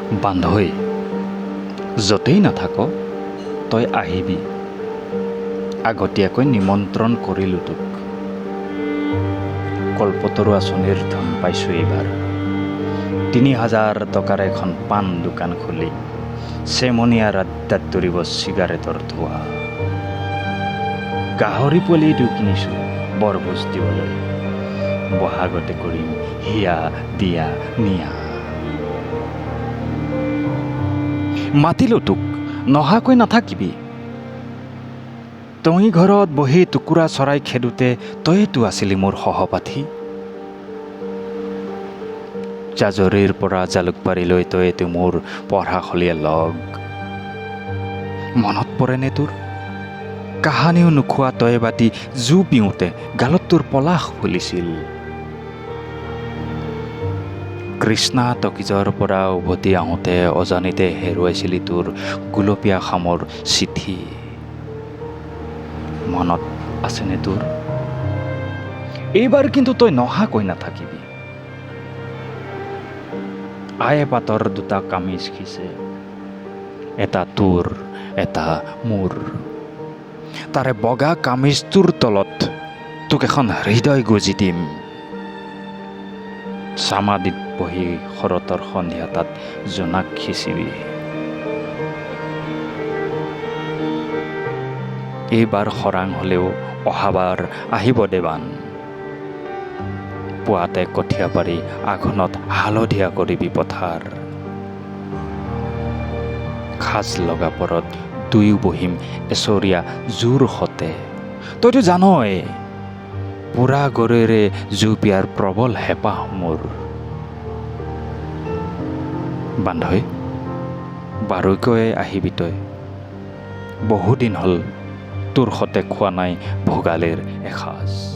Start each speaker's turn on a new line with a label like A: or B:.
A: বান্ধৈ য'তেই নাথাক তই আহিবি, আগতীয়াকৈ নিমন্ত্ৰণ কৰিলোঁ তোক। কল্পতৰু আঁচনিৰ ধন পাইছোঁ এইবাৰ। ৩,০০০ টকাৰ এখন পাণ দোকান খুলি চেমনীয়া ৰাদ্দাত দৌৰিব চিগাৰেটৰ ধোঁৱা। গাহৰি পোৱালিটো কিনিছোঁ বৰভোজ দিবলৈ, বহাগতে কৰিম হিয়া দিয়া নিয়া। মাতিলোঁ তোক, নহাকৈ নাথাকিবি। তই ঘৰত বহি টুকুৰা চৰাই খেদোতে তয়েতো আছিলি মোৰ সহপাঠী। জাজৰিৰ পৰা জালুকবাৰীলৈ তয়েতো মোৰ পঢ়াশলীয়া লগ। মনত পৰেনে তোৰ? কাহানিও নোখোৱা তই বাতি জু পিওঁতে গালত তোৰ পলাশ ফুলিছিল। কৃষ্ণা টকিজৰ পৰা উভতি আহোঁতে অজানিতে হেৰুৱাইছিলি তোৰ গুলপীয়া খামৰ চিঠি। মনত আছেনে তোৰ? এইবাৰ কিন্তু তই নহাকৈ নাথাকিবি। আয়ে পাতৰ দুটা কামিজ খিচে, এটা তোৰ এটা মোৰ। তাৰে বগা কামিজটোৰ তলত তোক এখন হৃদয় গজি দিম। চামাদিত বহি শৰতৰ সন্ধিয়া তাত জোনাক খিচিবি। এইবাৰ খৰাং হ'লেও অহাবাৰ আহিব দেৱান। পুৱাতে কঠীয়া পাৰি আঘোণত হালধীয়া কৰিবি পথাৰ। সাজ লগা পৰত দুয়ো বহিম এচৰীয়া জোৰ সতে। তইতো জানই বুঢ়া গৰুৰে জু পিয়াৰ প্ৰবল হেঁপাহ মোৰ। বান্ধৈ বাৰুকৈ আহিবি তই। বহুদিন হ'ল তোৰ সতে খোৱা নাই ভোগালীৰ এসাঁজ।